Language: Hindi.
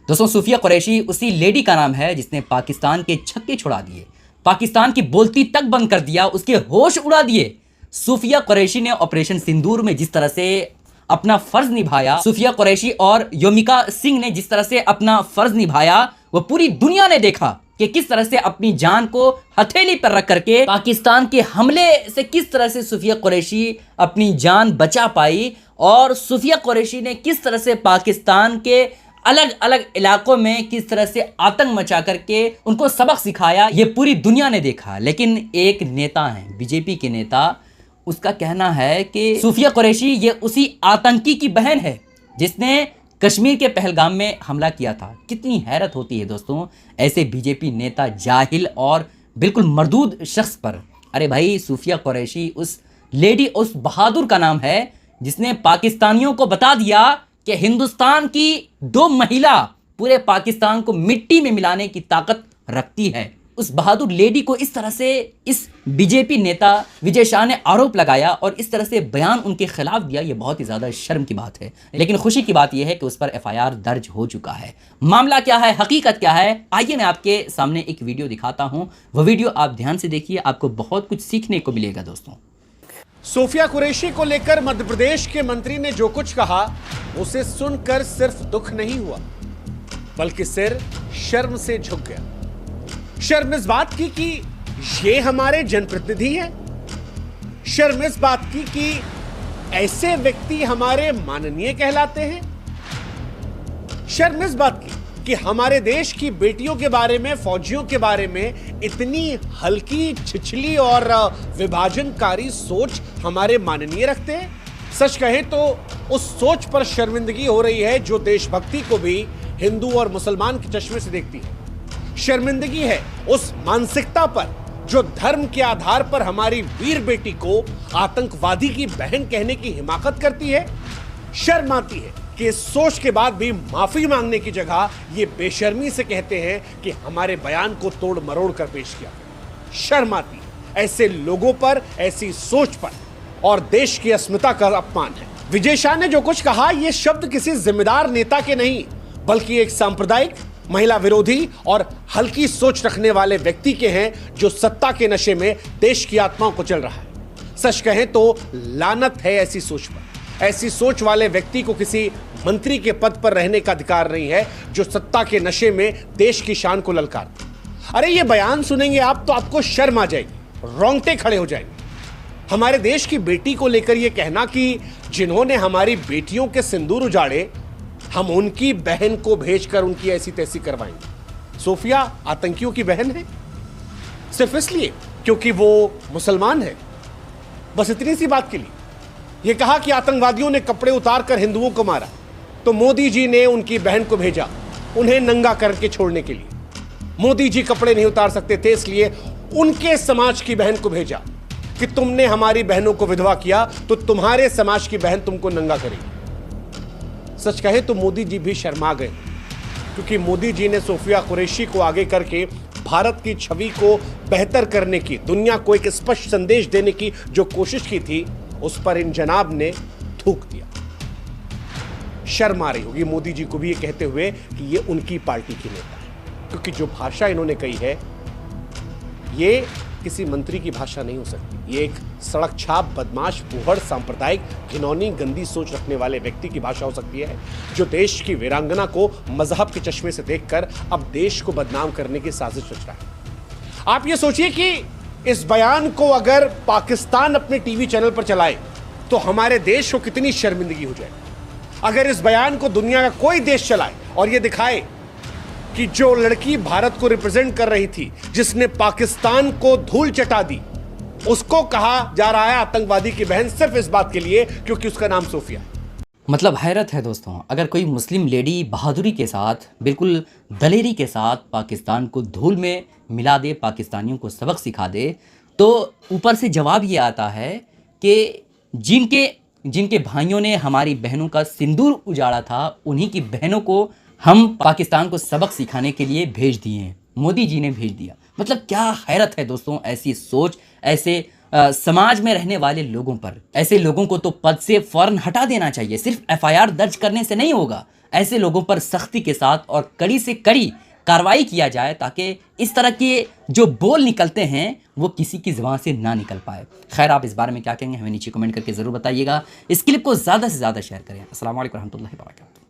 दोस्तों, सूफिया कुरैशी उसी लेडी का नाम है जिसने पाकिस्तान के छक्के छुड़ा दिए, पाकिस्तान की बोलती तक बंद कर दिया, उसके होश उड़ा दिए। सूफिया कुरैशी ने ऑपरेशन सिंदूर में जिस तरह से अपना फर्ज निभाया, सूफिया कुरैशी और योमिका सिंह ने जिस तरह से अपना फर्ज निभाया, वो पूरी दुनिया ने देखा कि किस तरह से अपनी जान को हथेली पर रख करके पाकिस्तान के हमले से किस तरह से सूफिया कुरैशी अपनी जान बचा पाई, और सूफिया कुरैशी ने किस तरह से पाकिस्तान के अलग अलग इलाकों में किस तरह से आतंक मचा करके उनको सबक सिखाया। ये पूरी दुनिया ने देखा। लेकिन एक नेता है, बीजेपी के नेता, उसका कहना है कि सूफिया कुरैशी ये उसी आतंकी की बहन है जिसने कश्मीर के पहलगाम में हमला किया था। कितनी हैरत होती है दोस्तों ऐसे बीजेपी नेता जाहिल और बिल्कुल मरदूद शख्स पर। अरे भाई, सूफिया कुरैशी उस लेडी, उस बहादुर का नाम है जिसने पाकिस्तानियों को बता दिया कि हिंदुस्तान की 2 महिला पूरे पाकिस्तान को मिट्टी में मिलाने की ताकत रखती है। उस बहादुर लेडी को इस तरह से इस बीजेपी नेता विजय शाह ने आरोप लगाया और इस तरह से बयान उनके खिलाफ दिया। ये बहुत ही ज़्यादा शर्म की बात है। लेकिन खुशी की बात यह है कि उस पर FIR दर्ज हो चुका है। मामला क्या है, हकीकत क्या है, आइए मैं आपके सामने एक वीडियो दिखाता हूँ। वह वीडियो आप ध्यान से देखिए, आपको बहुत कुछ सीखने को मिलेगा। दोस्तों, सूफिया कुरैशी को लेकर मध्य प्रदेश के मंत्री ने जो कुछ कहा, उसे सुनकर सिर्फ दुख नहीं हुआ बल्कि सिर शर्म से झुक गया। शर्म इस बात की कि ये हमारे जनप्रतिनिधि हैं, शर्म इस बात की कि ऐसे व्यक्ति हमारे माननीय कहलाते हैं, शर्म इस बात की कि हमारे देश की बेटियों के बारे में, फौजियों के बारे में इतनी हल्की, छिछली और विभाजनकारी सोच हमारे माननीय रखते हैं। सच कहें तो उस सोच पर शर्मिंदगी हो रही है जो देशभक्ति को भी हिंदू और मुसलमान के चश्मे से देखती है। शर्मिंदगी है उस मानसिकता पर जो धर्म के आधार पर हमारी वीर बेटी को आतंकवादी की बहन कहने की हिमाकत करती है। शर्म आती है कि इस सोच के बाद भी माफी मांगने की जगह ये बेशर्मी से कहते हैं कि हमारे बयान को तोड़ मरोड़ कर पेश किया। शर्म आती है ऐसे लोगों पर, ऐसी सोच पर, और देश की अस्मिता का अपमान है। विजय शाह ने जो कुछ कहा, ये शब्द किसी जिम्मेदार नेता के नहीं बल्कि एक सांप्रदायिक, महिला विरोधी और हल्की सोच रखने वाले व्यक्ति के हैं जो सत्ता के नशे में देश की आत्माओं को चल रहा है। सच कहें तो लानत है ऐसी सोच पर। ऐसी सोच वाले व्यक्ति को किसी मंत्री के पद पर रहने का अधिकार नहीं है जो सत्ता के नशे में देश की शान को ललकार। अरे ये बयान सुनेंगे आप तो आपको शर्म आ जाएगी, रोंगटे खड़े हो जाएंगे। हमारे देश की बेटी को लेकर यह कहना कि जिन्होंने हमारी बेटियों के सिंदूर उजाड़े, हम उनकी बहन को भेजकर उनकी ऐसी तैसी करवाएंगे। सूफिया आतंकियों की बहन है सिर्फ इसलिए क्योंकि वो मुसलमान है। बस इतनी सी बात के लिए यह कहा कि आतंकवादियों ने कपड़े उतारकर हिंदुओं को मारा, तो मोदी जी ने उनकी बहन को भेजा उन्हें नंगा करके छोड़ने के लिए। मोदी जी कपड़े नहीं उतार सकते थे, इसलिए उनके समाज की बहन को भेजा कि तुमने हमारी बहनों को विधवा किया तो तुम्हारे समाज की बहन तुमको नंगा करेगी। सच कहे तो मोदी जी भी शर्मा गए, क्योंकि मोदी जी ने सूफिया कुरैशी को आगे करके भारत की छवि को बेहतर करने की, दुनिया को एक स्पष्ट संदेश देने की जो कोशिश की थी, उस पर इन जनाब ने थूक दिया। शर्म आ रही होगी मोदी जी को भी ये कहते हुए कि ये उनकी पार्टी की नेता है, क्योंकि जो भाषा इन्होंने कही है ये किसी मंत्री की भाषा नहीं हो सकती। ये एक सड़क छाप, बदमाश, फूहड़, सांप्रदायिक, घिनौनी, गंदी सोच रखने वाले व्यक्ति की भाषा हो सकती है जो देश की वीरांगना को मजहब के चश्मे से देखकर अब देश को बदनाम करने की साजिश रच रहा है। आप ये सोचिए कि इस बयान को अगर पाकिस्तान अपने टीवी चैनल पर चलाए तो हमारे देश को कितनी शर्मिंदगी हो जाए। अगर इस बयान को दुनिया का कोई देश चलाए और ये दिखाए कि जो लड़की भारत को रिप्रेजेंट कर रही थी, जिसने पाकिस्तान को धूल चटा दी, उसको कहा जा रहा है आतंकवादी की बहन सिर्फ इस बात के लिए क्योंकि उसका नाम सूफिया है। मतलब हैरत है दोस्तों, अगर कोई मुस्लिम लेडी बहादुरी के साथ, बिल्कुल दलेरी के साथ पाकिस्तान को धूल में मिला दे, पाकिस्तानियों को सबक सिखा दे, तो ऊपर से जवाब ये आता है कि जिनके भाइयों ने हमारी बहनों का सिंदूर उजाड़ा था, उन्हीं की बहनों को हम पाकिस्तान को सबक सिखाने के लिए भेज दिए हैं, मोदी जी ने भेज दिया। मतलब क्या हैरत है दोस्तों ऐसी सोच, ऐसे समाज में रहने वाले लोगों पर, ऐसे लोगों को तो पद से फौरन हटा देना चाहिए। सिर्फ एफआईआर दर्ज करने से नहीं होगा, ऐसे लोगों पर सख्ती के साथ और कड़ी से कड़ी कार्रवाई किया जाए ताकि इस तरह के जो बोल निकलते हैं वो किसी की ज़बान से ना निकल पाए। खैर, आप इस बारे में क्या कहेंगे हमें नीचे कमेंट करके ज़रूर बताइएगा। इस क्लिप को ज़्यादा से ज़्यादा शेयर करें। अस्सलाम वालेकुम रहमतुल्लाहि व बरकातहू।